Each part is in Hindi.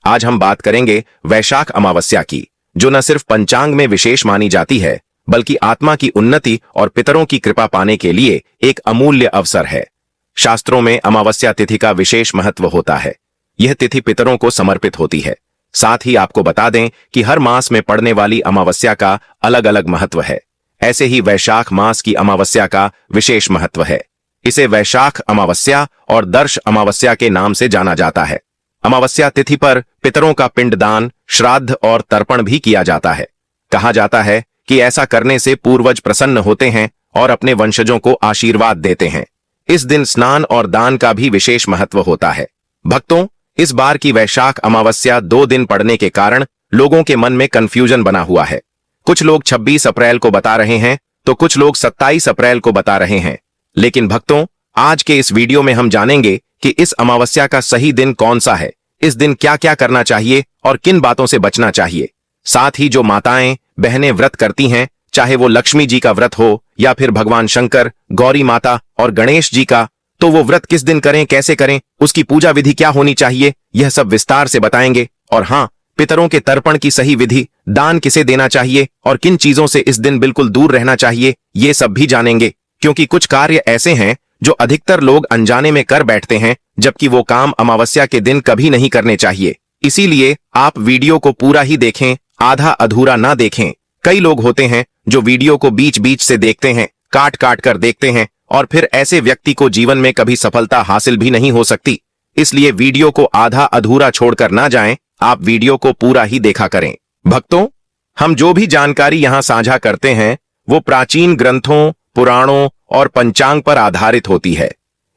आज हम बात करेंगे वैशाख अमावस्या की, जो न सिर्फ पंचांग में विशेष मानी जाती है, बल्कि आत्मा की उन्नति और पितरों की कृपा पाने के लिए एक अमूल्य अवसर है। शास्त्रों में अमावस्या तिथि का विशेष महत्व होता है। यह तिथि पितरों को समर्पित होती है। साथ ही आपको बता दें कि हर मास में पड़ने वाली अमावस्या का अलग अलग महत्व है। ऐसे ही वैशाख मास की अमावस्या का विशेष महत्व है। इसे वैशाख अमावस्या और दर्श अमावस्या के नाम से जाना जाता है। अमावस्या तिथि पर पितरों का पिंडदान, श्राद्ध और तर्पण भी किया जाता है। कहा जाता है कि ऐसा करने से पूर्वज प्रसन्न होते हैं और अपने वंशजों को आशीर्वाद देते हैं। इस दिन स्नान और दान का भी विशेष महत्व होता है। भक्तों, इस बार की वैशाख अमावस्या 2 दिन पड़ने के कारण लोगों के मन में कंफ्यूजन बना हुआ है। कुछ लोग 26 अप्रैल को बता रहे हैं तो कुछ लोग 27 अप्रैल को बता रहे हैं। लेकिन भक्तों, आज के इस वीडियो में हम जानेंगे कि इस अमावस्या का सही दिन कौन सा है, इस दिन क्या क्या करना चाहिए और किन बातों से बचना चाहिए। साथ ही जो माताएं बहनें व्रत करती हैं, चाहे वो लक्ष्मी जी का व्रत हो या फिर भगवान शंकर, गौरी माता और गणेश जी का, तो वो व्रत किस दिन करें, कैसे करें, उसकी पूजा विधि क्या होनी चाहिए, यह सब विस्तार से बताएंगे। और हाँ, पितरों के तर्पण की सही विधि, दान किसे देना चाहिए और किन चीजों से इस दिन बिल्कुल दूर रहना चाहिए, ये सब भी जानेंगे। क्योंकि कुछ कार्य ऐसे हैं जो अधिकतर लोग अनजाने में कर बैठते हैं, जबकि वो काम अमावस्या के दिन कभी नहीं करने चाहिए। इसीलिए आप वीडियो को पूरा ही देखें, आधा अधूरा ना देखें। कई लोग होते हैं जो वीडियो को बीच बीच से देखते हैं, काट काट कर देखते हैं, और फिर ऐसे व्यक्ति को जीवन में कभी सफलता हासिल भी नहीं हो सकती। इसलिए वीडियो को आधा अधूरा छोड़कर ना जाएं, आप वीडियो को पूरा ही देखा करें। भक्तों, हम जो भी जानकारी यहाँ साझा करते हैं वो प्राचीन ग्रंथों, पुराणों और पंचांग पर आधारित होती है।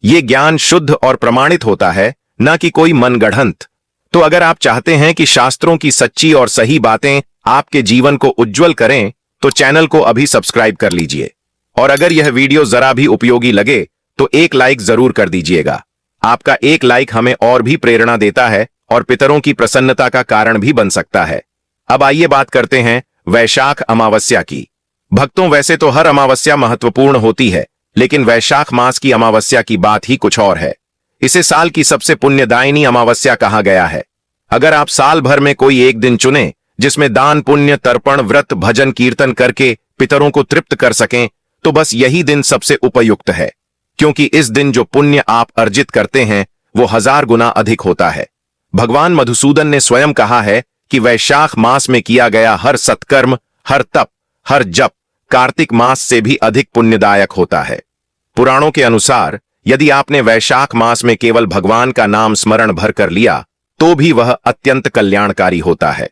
ये ज्ञान शुद्ध और प्रमाणित होता है, न कि कोई मनगढ़ंत। तो अगर आप चाहते हैं कि शास्त्रों की सच्ची और सही बातें आपके जीवन को उज्जवल करें, तो चैनल को अभी सब्सक्राइब कर लीजिए। और अगर यह वीडियो जरा भी उपयोगी लगे तो एक लाइक जरूर कर दीजिएगा। आपका एक लाइक हमें और भी प्रेरणा देता है और पितरों की प्रसन्नता का कारण भी बन सकता है। अब आइए बात करते हैं वैशाख अमावस्या की। भक्तों, वैसे तो हर अमावस्या महत्वपूर्ण होती है, लेकिन वैशाख मास की अमावस्या की बात ही कुछ और है। इसे साल की सबसे पुण्यदायिनी अमावस्या कहा गया है। अगर आप साल भर में कोई एक दिन चुने जिसमें दान, पुण्य, तर्पण, व्रत, भजन, कीर्तन करके पितरों को तृप्त कर सकें, तो बस यही दिन सबसे उपयुक्त है। क्योंकि इस दिन जो पुण्य आप अर्जित करते हैं वो 1000 गुना अधिक होता है। भगवान मधुसूदन ने स्वयं कहा है कि वैशाख मास में किया गया हर सत्कर्म, हर तप, हर जप कार्तिक मास से भी अधिक पुण्यदायक होता है। पुराणों के अनुसार यदि आपने वैशाख मास में केवल भगवान का नाम स्मरण भर कर लिया तो भी वह अत्यंत कल्याणकारी होता है।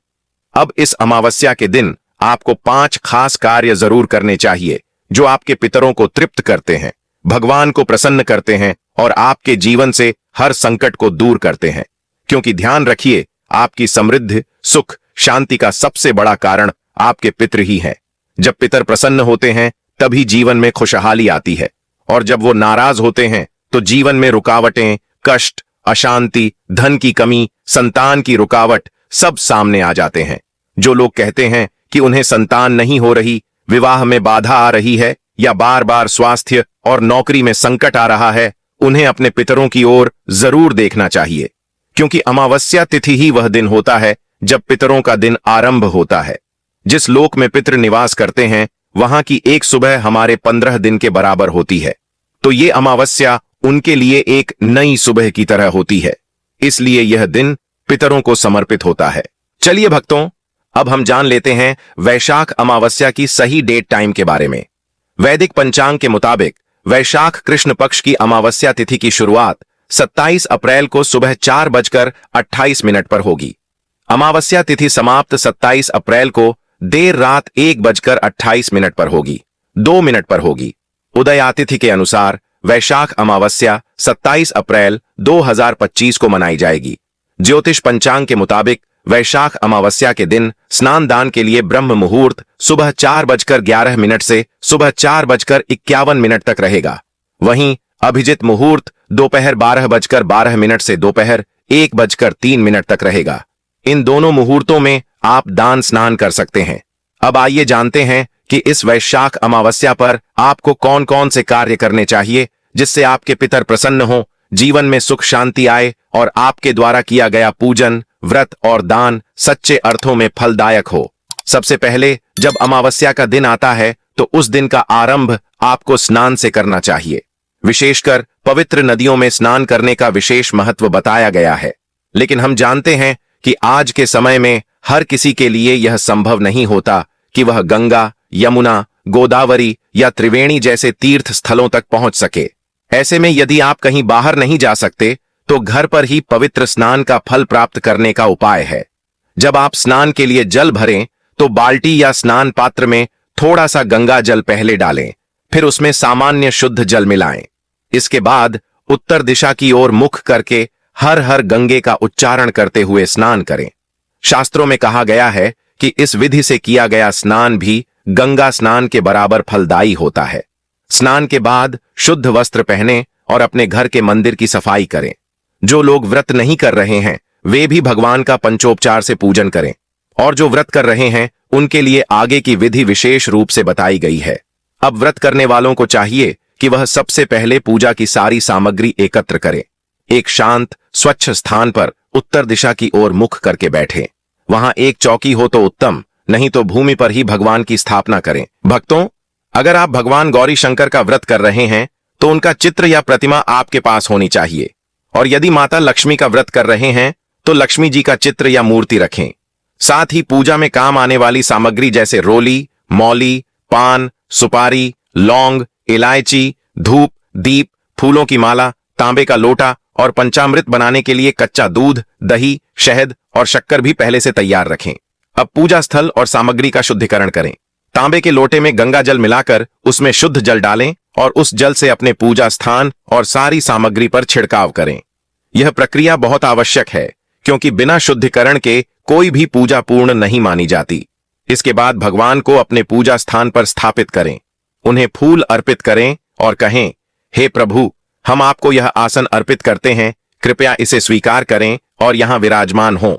अब इस अमावस्या के दिन आपको 5 खास कार्य जरूर करने चाहिए जो आपके पितरों को तृप्त करते हैं, भगवान को प्रसन्न करते हैं और आपके जीवन से हर संकट को दूर करते हैं। क्योंकि ध्यान रखिए, आपकी समृद्धि, सुख, शांति का सबसे बड़ा कारण आपके पितृ ही हैं। जब पितर प्रसन्न होते हैं तभी जीवन में खुशहाली आती है, और जब वो नाराज होते हैं तो जीवन में रुकावटें, कष्ट, अशांति, धन की कमी, संतान की रुकावट सब सामने आ जाते हैं। जो लोग कहते हैं कि उन्हें संतान नहीं हो रही, विवाह में बाधा आ रही है या बार बार स्वास्थ्य और नौकरी में संकट आ रहा है, उन्हें अपने पितरों की ओर जरूर देखना चाहिए। क्योंकि अमावस्या तिथि ही वह दिन होता है जब पितरों का दिन आरंभ होता है। जिस लोक में पितृ निवास करते हैं वहां की एक सुबह हमारे 15 दिन के बराबर होती है। तो ये अमावस्या उनके लिए एक नई सुबह की तरह होती है। इसलिए यह दिन पितरों को समर्पित होता है। चलिए भक्तों, अब हम जान लेते हैं वैशाख अमावस्या की सही डेट टाइम के बारे में। वैदिक पंचांग के मुताबिक वैशाख कृष्ण पक्ष की अमावस्या तिथि की शुरुआत 27 अप्रैल को सुबह 4:28 पर होगी। अमावस्या तिथि समाप्त 27 अप्रैल को देर रात 1:28 पर होगी, 2 मिनट पर होगी। उदया तिथि के अनुसार वैशाख अमावस्या 27 अप्रैल 2025 को मनाई जाएगी। ज्योतिष पंचांग के मुताबिक वैशाख अमावस्या के दिन स्नान दान के लिए ब्रह्म मुहूर्त सुबह 4:11 से सुबह 4:51 तक रहेगा। वहीं अभिजित मुहूर्त दोपहर 12:12 से दोपहर 1:03 तक रहेगा। इन दोनों मुहूर्तों में आप दान स्नान कर सकते हैं। अब आइए जानते हैं कि इस वैशाख अमावस्या पर आपको कौन कौन से कार्य करने चाहिए जिससे आपके पितर प्रसन्न हो, जीवन में सुख शांति आए और आपके द्वारा किया गया पूजन, व्रत और दान सच्चे अर्थों में फलदायक हो। सबसे पहले जब अमावस्या का दिन आता है तो उस दिन का आरंभ आपको स्नान से करना चाहिए। विशेषकर पवित्र नदियों में स्नान करने का विशेष महत्व बताया गया है। लेकिन हम जानते हैं कि आज के समय में हर किसी के लिए यह संभव नहीं होता कि वह गंगा, यमुना, गोदावरी या त्रिवेणी जैसे तीर्थ स्थलों तक पहुंच सके। ऐसे में यदि आप कहीं बाहर नहीं जा सकते तो घर पर ही पवित्र स्नान का फल प्राप्त करने का उपाय है। जब आप स्नान के लिए जल भरें तो बाल्टी या स्नान पात्र में थोड़ा सा गंगा जल पहले डालें, फिर उसमें सामान्य शुद्ध जल मिलाएं। इसके बाद उत्तर दिशा की ओर मुख करके हर हर गंगे का उच्चारण करते हुए स्नान करें। शास्त्रों में कहा गया है कि इस विधि से किया गया स्नान भी गंगा स्नान के बराबर फलदायी होता है। स्नान के बाद शुद्ध वस्त्र पहने और अपने घर के मंदिर की सफाई करें। जो लोग व्रत नहीं कर रहे हैं वे भी भगवान का पंचोपचार से पूजन करें, और जो व्रत कर रहे हैं उनके लिए आगे की विधि विशेष रूप से बताई गई है। अब व्रत करने वालों को चाहिए कि वह सबसे पहले पूजा की सारी सामग्री एकत्र करें। एक शांत स्वच्छ स्थान पर उत्तर दिशा की ओर मुख करके बैठें। वहां एक चौकी हो तो उत्तम, नहीं तो भूमि पर ही भगवान की स्थापना करें। भक्तों, अगर आप भगवान गौरी शंकर का व्रत कर रहे हैं तो उनका चित्र या प्रतिमा आपके पास होनी चाहिए, और यदि माता लक्ष्मी का व्रत कर रहे हैं तो लक्ष्मी जी का चित्र या मूर्ति रखें। साथ ही पूजा में काम आने वाली सामग्री जैसे रोली, मौली, पान, सुपारी, लौंग, इलायची, धूप, दीप, फूलों की माला, तांबे का लोटा और पंचामृत बनाने के लिए कच्चा दूध, दही, शहद और शक्कर भी पहले से तैयार रखें। अब पूजा स्थल और सामग्री का शुद्धिकरण करें। तांबे के लोटे में गंगा जल मिलाकर उसमें शुद्ध जल डालें और उस जल से अपने पूजा स्थान और सारी सामग्री पर छिड़काव करें। यह प्रक्रिया बहुत आवश्यक है क्योंकि बिना शुद्धिकरण के कोई भी पूजा पूर्ण नहीं मानी जाती। इसके बाद भगवान को अपने पूजा स्थान पर स्थापित करें, उन्हें फूल अर्पित करें और कहें, हे प्रभु, हम आपको यह आसन अर्पित करते हैं, कृपया इसे स्वीकार करें और यहां विराजमान हों।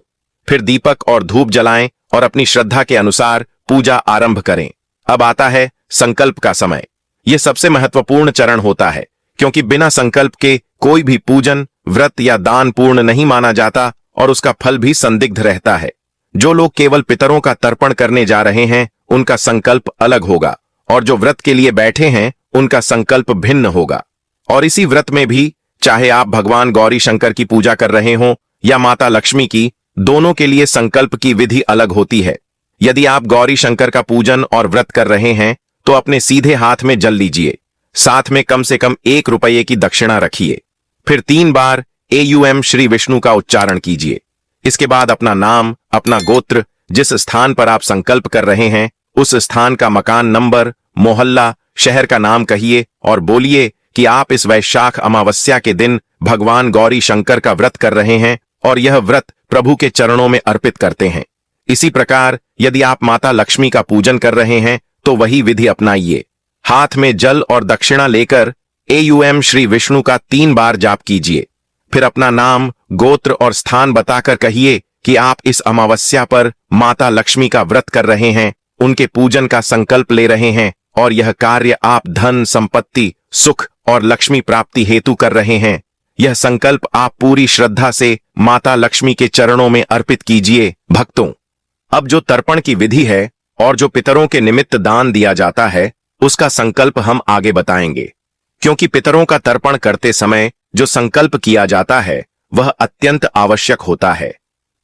फिर दीपक और धूप जलाएं और अपनी श्रद्धा के अनुसार पूजा आरंभ करें। अब आता है संकल्प का समय। यह सबसे महत्वपूर्ण चरण होता है क्योंकि बिना संकल्प के कोई भी पूजन, व्रत या दान पूर्ण नहीं माना जाता और उसका फल भी संदिग्ध रहता है। जो लोग केवल पितरों का तर्पण करने जा रहे हैं उनका संकल्प अलग होगा, और जो व्रत के लिए बैठे हैं उनका संकल्प भिन्न होगा। और इसी व्रत में भी चाहे आप भगवान गौरी शंकर की पूजा कर रहे हों या माता लक्ष्मी की, दोनों के लिए संकल्प की विधि अलग होती है। यदि आप गौरी शंकर का पूजन और व्रत कर रहे हैं तो अपने सीधे हाथ में जल लीजिए, साथ में कम से कम 1 रुपये की दक्षिणा रखिए। फिर 3 बार एयूएम श्री विष्णु का उच्चारण कीजिए। इसके बाद अपना नाम, अपना गोत्र, जिस स्थान पर आप संकल्प कर रहे हैं उस स्थान का मकान नंबर, मोहल्ला, शहर का नाम कहिए और बोलिए कि आप इस वैशाख अमावस्या के दिन भगवान गौरी शंकर का व्रत कर रहे हैं और यह व्रत प्रभु के चरणों में अर्पित करते हैं। इसी प्रकार यदि आप माता लक्ष्मी का पूजन कर रहे हैं तो वही विधि अपनाइए। हाथ में जल और दक्षिणा लेकर एयूएम श्री विष्णु का 3 बार जाप कीजिए। फिर अपना नाम, गोत्र और स्थान बताकर कहिए कि आप इस अमावस्या पर माता लक्ष्मी का व्रत कर रहे हैं, उनके पूजन का संकल्प ले रहे हैं और यह कार्य आप धन, संपत्ति, सुख और लक्ष्मी प्राप्ति हेतु कर रहे हैं। यह संकल्प आप पूरी श्रद्धा से माता लक्ष्मी के चरणों में अर्पित कीजिए। भक्तों, अब जो तर्पण की विधि है और जो पितरों के निमित्त दान दिया जाता है उसका संकल्प हम आगे बताएंगे, क्योंकि पितरों का तर्पण करते समय जो संकल्प किया जाता है वह अत्यंत आवश्यक होता है।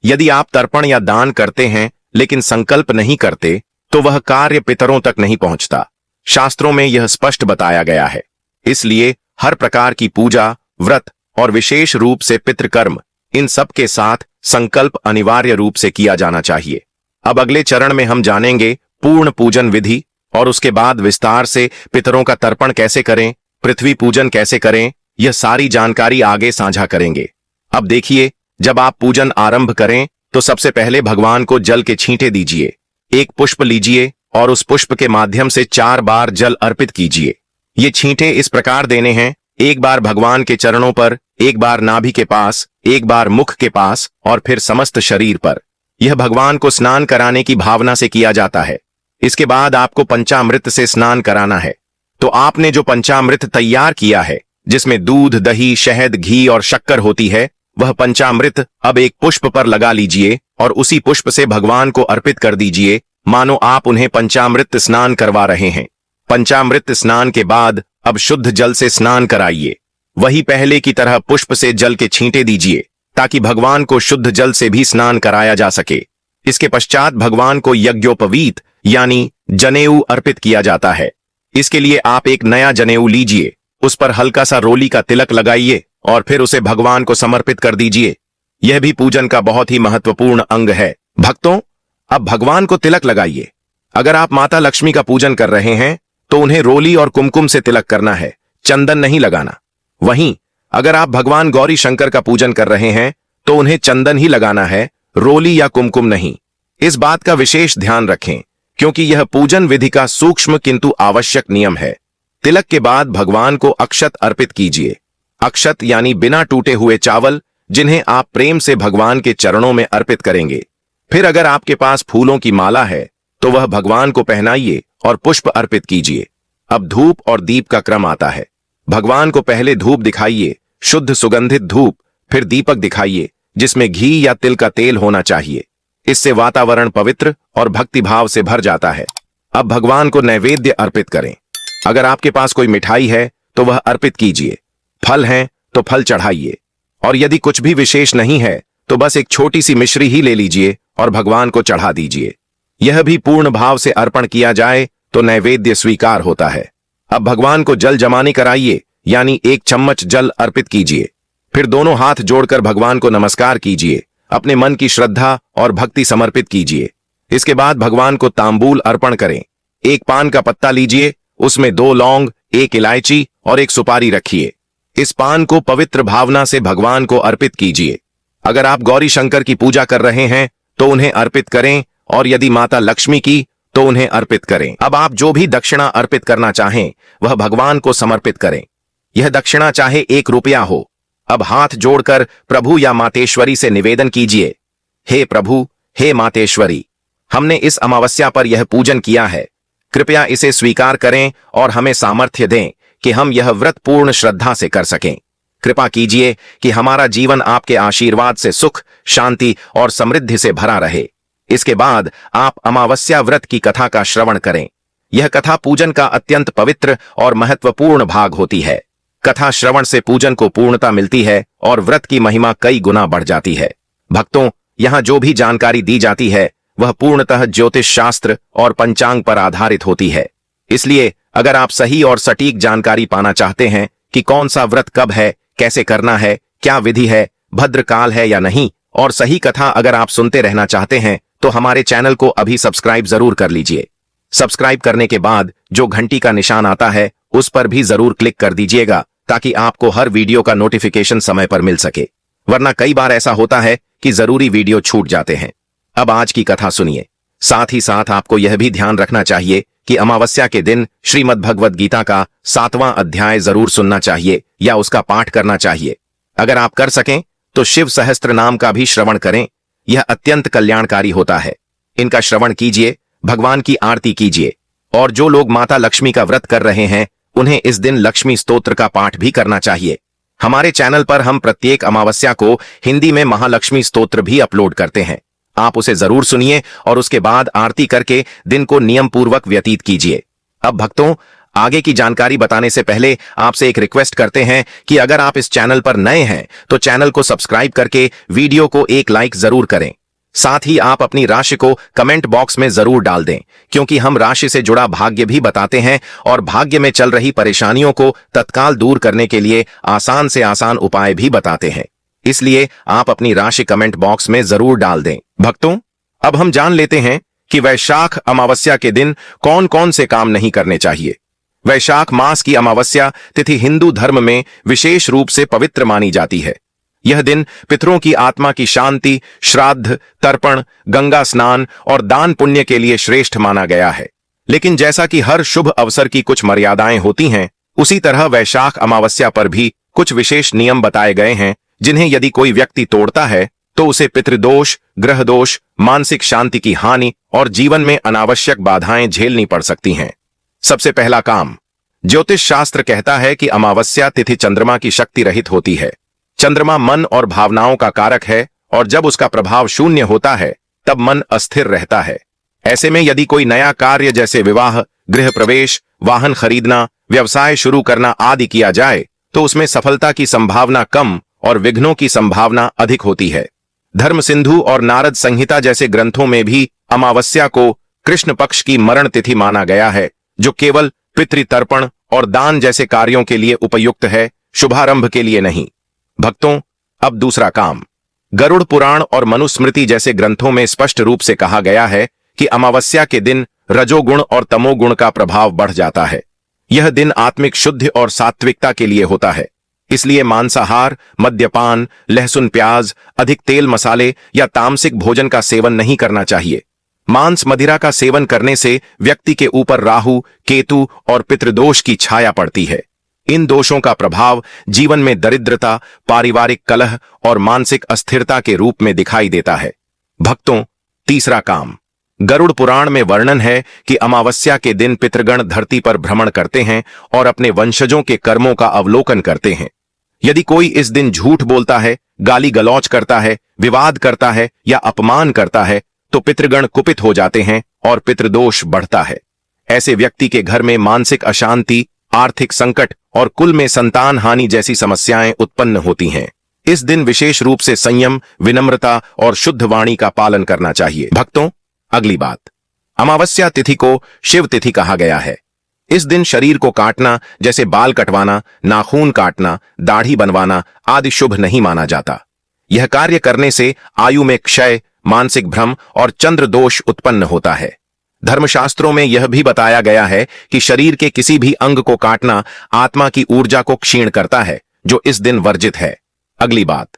यदि आप तर्पण या दान करते हैं लेकिन संकल्प नहीं करते तो वह कार्य पितरों तक नहीं पहुंचता। शास्त्रों में यह स्पष्ट बताया गया है। इसलिए हर प्रकार की पूजा, व्रत और विशेष रूप से पितृकर्म, इन सब के साथ संकल्प अनिवार्य रूप से किया जाना चाहिए। अब अगले चरण में हम जानेंगे पूर्ण पूजन विधि और उसके बाद विस्तार से पितरों का तर्पण कैसे करें, पृथ्वी पूजन कैसे करें, यह सारी जानकारी आगे साझा करेंगे। अब देखिए, जब आप पूजन आरंभ करें तो सबसे पहले भगवान को जल के छींटे दीजिए। एक पुष्प लीजिए और उस पुष्प के माध्यम से 4 बार जल अर्पित कीजिए। ये छींटे इस प्रकार देने हैं, 1 बार भगवान के चरणों पर, 1 बार नाभि के पास, 1 बार मुख के पास और फिर समस्त शरीर पर। यह भगवान को स्नान कराने की भावना से किया जाता है। इसके बाद आपको पंचामृत से स्नान कराना है। तो आपने जो पंचामृत तैयार किया है, जिसमें दूध, दही, शहद, घी और शक्कर होती है, वह पंचामृत अब एक पुष्प पर लगा लीजिए और उसी पुष्प से भगवान को अर्पित कर दीजिए, मानो आप उन्हें पंचामृत स्नान करवा रहे हैं। पंचामृत स्नान के बाद अब शुद्ध जल से स्नान कराइए। वही पहले की तरह पुष्प से जल के छींटे दीजिए ताकि भगवान को शुद्ध जल से भी स्नान कराया जा सके। इसके पश्चात भगवान को यज्ञोपवीत यानी जनेऊ अर्पित किया जाता है। इसके लिए आप एक नया जनेऊ लीजिए, उस पर हल्का सा रोली का तिलक लगाइए और फिर उसे भगवान को समर्पित कर दीजिए। यह भी पूजन का बहुत ही महत्वपूर्ण अंग है। भक्तों, अब भगवान को तिलक लगाइए। अगर आप माता लक्ष्मी का पूजन कर रहे हैं तो उन्हें रोली और कुमकुम से तिलक करना है, चंदन नहीं लगाना। वहीं अगर आप भगवान गौरी शंकर का पूजन कर रहे हैं तो उन्हें चंदन ही लगाना है, रोली या कुमकुम नहीं। इस बात का विशेष ध्यान रखें क्योंकि यह पूजन विधि का सूक्ष्म किंतु आवश्यक नियम है। तिलक के बाद भगवान को अक्षत अर्पित कीजिए। अक्षत यानी बिना टूटे हुए चावल, जिन्हें आप प्रेम से भगवान के चरणों में अर्पित करेंगे। फिर अगर आपके पास फूलों की माला है तो वह भगवान को पहनाइए और पुष्प अर्पित कीजिए। अब धूप और दीप का क्रम आता है। भगवान को पहले धूप दिखाइए, शुद्ध सुगंधित धूप, फिर दीपक दिखाइए जिसमें घी या तिल का तेल होना चाहिए। इससे वातावरण पवित्र और भक्तिभाव से भर जाता है। अब भगवान को नैवेद्य अर्पित करें। अगर आपके पास कोई मिठाई है तो वह अर्पित कीजिए। फल हैं तो फल चढ़ाइए और यदि कुछ भी विशेष नहीं है तो बस एक छोटी सी मिश्री ही ले लीजिए और भगवान को चढ़ा दीजिए। यह भी पूर्ण भाव से अर्पण किया जाए तो नैवेद्य स्वीकार होता है। अब भगवान को जल जमानी कराइए यानी 1 चम्मच जल अर्पित कीजिए। फिर दोनों हाथ जोड़कर भगवान को नमस्कार कीजिए, अपने मन की श्रद्धा और भक्ति समर्पित कीजिए। इसके बाद भगवान को तांबूल अर्पण करें। 1 पान का पत्ता लीजिए, उसमें 2 लौंग, 1 इलायची और 1 सुपारी रखिए। इस पान को पवित्र भावना से भगवान को अर्पित कीजिए। अगर आप गौरी शंकर की पूजा कर रहे हैं तो उन्हें अर्पित करें और यदि माता लक्ष्मी की तो उन्हें अर्पित करें। अब आप जो भी दक्षिणा अर्पित करना चाहें वह भगवान को समर्पित करें। यह दक्षिणा चाहे 1 रुपया हो। अब हाथ जोड़कर प्रभु या मातेश्वरी से निवेदन कीजिए, हे प्रभु, हे मातेश्वरी, हमने इस अमावस्या पर यह पूजन किया है। कृपया इसे स्वीकार करें और हमें सामर्थ्य दें कि हम यह व्रत पूर्ण श्रद्धा से कर सकें। कृपा कीजिए कि हमारा जीवन आपके आशीर्वाद से सुख, शांति और समृद्धि से भरा रहे। इसके बाद आप अमावस्या व्रत की कथा का श्रवण करें। यह कथा पूजन का अत्यंत पवित्र और महत्वपूर्ण भाग होती है। कथा श्रवण से पूजन को पूर्णता मिलती है और व्रत की महिमा कई गुना बढ़ जाती है। भक्तों, यहाँ जो भी जानकारी दी जाती है वह पूर्णतः ज्योतिष शास्त्र और पंचांग पर आधारित होती है। इसलिए अगर आप सही और सटीक जानकारी पाना चाहते हैं कि कौन सा व्रत कब है, कैसे करना है, क्या विधि है, भद्रकाल है या नहीं, और सही कथा अगर आप सुनते रहना चाहते हैं तो हमारे चैनल को अभी सब्सक्राइब जरूर कर लीजिए। सब्सक्राइब करने के बाद जो घंटी का निशान आता है उस पर भी जरूर क्लिक कर दीजिएगा ताकि आपको हर वीडियो का नोटिफिकेशन समय पर मिल सके, वरना कई बार ऐसा होता है कि जरूरी वीडियो छूट जाते हैं। अब आज की कथा सुनिए। साथ ही साथ आपको यह भी ध्यान रखना चाहिए कि अमावस्या के दिन श्रीमद् भगवद गीता का 7वां अध्याय जरूर सुनना चाहिए या उसका पाठ करना चाहिए। अगर आप कर सकें तो शिव सहस्त्र नाम का भी श्रवण करें। यह अत्यंत कल्याणकारी होता है। इनका श्रवण कीजिए, भगवान की आरती कीजिए। और जो लोग माता लक्ष्मी का व्रत कर रहे हैं उन्हें इस दिन लक्ष्मी स्तोत्र का पाठ भी करना चाहिए। हमारे चैनल पर हम प्रत्येक अमावस्या को हिंदी में महालक्ष्मी स्तोत्र भी अपलोड करते हैं। आप उसे जरूर सुनिए और उसके बाद आरती करके दिन को नियम पूर्वक व्यतीत कीजिए। अब भक्तों, आगे की जानकारी बताने से पहले आपसे एक रिक्वेस्ट करते हैं कि अगर आप इस चैनल पर नए हैं तो चैनल को सब्सक्राइब करके वीडियो को एक लाइक जरूर करें। साथ ही आप अपनी राशि को कमेंट बॉक्स में जरूर डाल दें, क्योंकि हम राशि से जुड़ा भाग्य भी बताते हैं और भाग्य में चल रही परेशानियों को तत्काल दूर करने के लिए आसान से आसान उपाय भी बताते हैं। इसलिए आप अपनी राशि कमेंट बॉक्स में जरूर डाल दें। भक्तों, अब हम जान लेते हैं कि वैशाख अमावस्या के दिन कौन कौन से काम नहीं करने चाहिए। वैशाख मास की अमावस्या तिथि हिंदू धर्म में विशेष रूप से पवित्र मानी जाती है। यह दिन पितरों की आत्मा की शांति, श्राद्ध, तर्पण, गंगा स्नान और दान पुण्य के लिए श्रेष्ठ माना गया है। लेकिन जैसा कि हर शुभ अवसर की कुछ मर्यादाएं होती हैं, उसी तरह वैशाख अमावस्या पर भी कुछ विशेष नियम बताए गए हैं जिन्हें यदि कोई व्यक्ति तोड़ता है तो उसे पितृदोष, ग्रह दोष, मानसिक शांति की हानि और जीवन में अनावश्यक बाधाएं झेलनी पड़ सकती हैं। सबसे पहला काम, ज्योतिष शास्त्र कहता है कि अमावस्या तिथि चंद्रमा की शक्ति रहित होती है। चंद्रमा मन और भावनाओं का कारक है और जब उसका प्रभाव शून्य होता है तब मन अस्थिर रहता है। ऐसे में यदि कोई नया कार्य जैसे विवाह, गृह प्रवेश, वाहन खरीदना, व्यवसाय शुरू करना आदि किया जाए तो उसमें सफलता की संभावना कम और विघ्नों की संभावना अधिक होती है। धर्म सिंधु और नारद संहिता जैसे ग्रंथों में भी अमावस्या को कृष्ण पक्ष की मरण तिथि माना गया है, जो केवल पितृतर्पण और दान जैसे कार्यों के लिए उपयुक्त है, शुभारंभ के लिए नहीं। भक्तों, अब दूसरा काम। गरुड़ पुराण और मनुस्मृति जैसे ग्रंथों में स्पष्ट रूप से कहा गया है कि अमावस्या के दिन रजोगुण और तमोगुण का प्रभाव बढ़ जाता है। यह दिन आत्मिक शुद्धि और सात्विकता के लिए होता है। इसलिए मांसाहार, मद्यपान, लहसुन प्याज, अधिक तेल मसाले या तामसिक भोजन का सेवन नहीं करना चाहिए। मांस मदिरा का सेवन करने से व्यक्ति के ऊपर राहु, केतु और पितृदोष की छाया पड़ती है। इन दोषों का प्रभाव जीवन में दरिद्रता, पारिवारिक कलह और मानसिक अस्थिरता के रूप में दिखाई देता है। भक्तों, तीसरा काम। गरुड़ पुराण में वर्णन है कि अमावस्या के दिन पितृगण धरती पर भ्रमण करते हैं और अपने वंशजों के कर्मों का अवलोकन करते हैं। यदि कोई इस दिन झूठ बोलता है, गाली गलौज करता है, विवाद करता है या अपमान करता है तो पितृगण कुपित हो जाते हैं और पितृदोष बढ़ता है। ऐसे व्यक्ति के घर में मानसिक अशांति, आर्थिक संकट और कुल में संतान हानि जैसी समस्याएं उत्पन्न होती हैं। इस दिन विशेष रूप से संयम, विनम्रता और शुद्ध वाणी का पालन करना चाहिए। भक्तों, अगली बात। अमावस्या तिथि को शिव तिथि कहा गया है। इस दिन शरीर को काटना, जैसे बाल कटवाना, नाखून काटना, दाढ़ी बनवाना आदि शुभ नहीं माना जाता। यह कार्य करने से आयु में क्षय, मानसिक भ्रम और चंद्र दोष उत्पन्न होता है। धर्मशास्त्रों में यह भी बताया गया है कि शरीर के किसी भी अंग को काटना आत्मा की ऊर्जा को क्षीण करता है, जो इस दिन वर्जित है। अगली बात।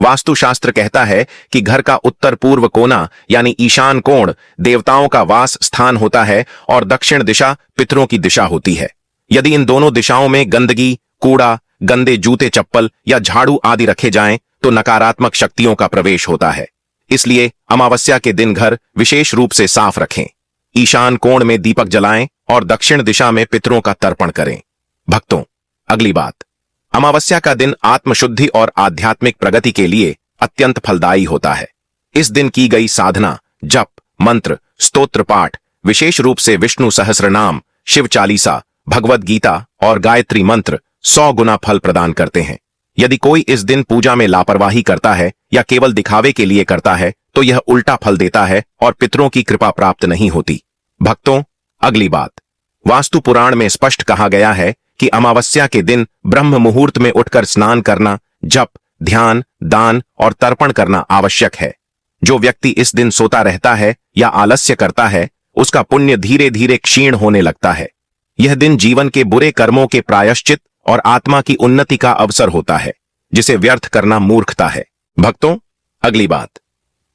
वास्तुशास्त्र कहता है कि घर का उत्तर पूर्व कोना यानी ईशान कोण देवताओं का वास स्थान होता है और दक्षिण दिशा पितरों की दिशा होती है। यदि इन दोनों दिशाओं में गंदगी, कूड़ा, गंदे जूते चप्पल या झाड़ू आदि रखे जाएं तो नकारात्मक शक्तियों का प्रवेश होता है। इसलिए अमावस्या के दिन घर विशेष रूप से साफ रखें। ईशान कोण में दीपक जलाएं और दक्षिण दिशा में पितरों का तर्पण करें। भक्तों, अगली बात। अमावस्या का दिन आत्मशुद्धि और आध्यात्मिक प्रगति के लिए अत्यंत फलदायी होता है। इस दिन की गई साधना, जप, मंत्र, स्तोत्र पाठ, विशेष रूप से विष्णु सहस्रनाम, शिव चालीसा, भगवद गीता और गायत्री मंत्र 100 गुना फल प्रदान करते हैं। यदि कोई इस दिन पूजा में लापरवाही करता है या केवल दिखावे के लिए करता है तो यह उल्टा फल देता है और पितरों की कृपा प्राप्त नहीं होती। भक्तों, अगली बात। वास्तु पुराण में स्पष्ट कहा गया है कि अमावस्या के दिन ब्रह्म मुहूर्त में उठकर स्नान करना, जप, ध्यान, दान और तर्पण करना आवश्यक है। जो व्यक्ति इस दिन सोता रहता है या आलस्य करता है, उसका पुण्य धीरे धीरे क्षीण होने लगता है। यह दिन जीवन के बुरे कर्मों के प्रायश्चित और आत्मा की उन्नति का अवसर होता है, जिसे व्यर्थ करना मूर्खता है। भक्तों, अगली बात।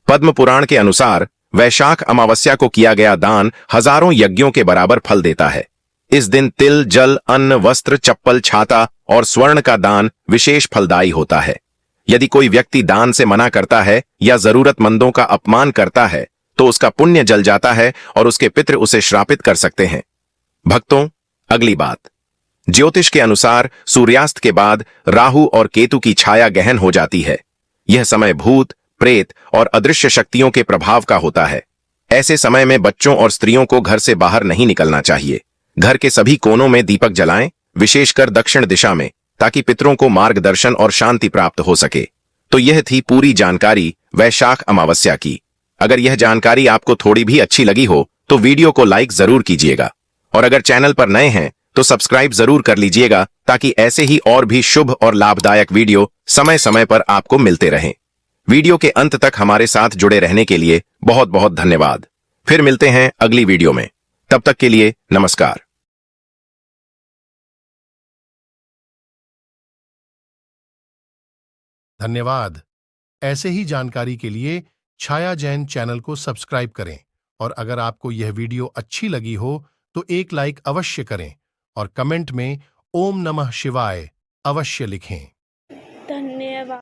पद्म पुराण के अनुसार वैशाख अमावस्या को किया गया दान हजारों यज्ञों के बराबर फल देता है। इस दिन तिल, जल, अन्न, वस्त्र, चप्पल, छाता और स्वर्ण का दान विशेष फलदायी होता है। यदि कोई व्यक्ति दान से मना करता है या जरूरतमंदों का अपमान करता है तो उसका पुण्य जल जाता है और उसके पितृ उसे श्रापित कर सकते हैं। भक्तों, अगली बात। ज्योतिष के अनुसार सूर्यास्त के बाद राहु और केतु की छाया गहन हो जाती है। यह समय भूत, प्रेत और अदृश्य शक्तियों के प्रभाव का होता है। ऐसे समय में बच्चों और स्त्रियों को घर से बाहर नहीं निकलना चाहिए। घर के सभी कोनों में दीपक जलाएं, विशेषकर दक्षिण दिशा में, ताकि पितरों को मार्गदर्शन और शांति प्राप्त हो सके। तो यह थी पूरी जानकारी वैशाख अमावस्या की। अगर यह जानकारी आपको थोड़ी भी अच्छी लगी हो तो वीडियो को लाइक जरूर कीजिएगा और अगर चैनल पर नए हैं तो सब्सक्राइब जरूर कर लीजिएगा, ताकि ऐसे ही और भी शुभ और लाभदायक वीडियो समय समय पर आपको मिलते रहें। वीडियो के अंत तक हमारे साथ जुड़े रहने के लिए बहुत बहुत धन्यवाद। फिर मिलते हैं अगली वीडियो में। तब तक के लिए नमस्कार। धन्यवाद। ऐसे ही जानकारी के लिए छाया जैन चैनल को सब्सक्राइब करें और अगर आपको यह वीडियो अच्छी लगी हो तो एक लाइक अवश्य करें और कमेंट में ओम नमः शिवाय अवश्य लिखें।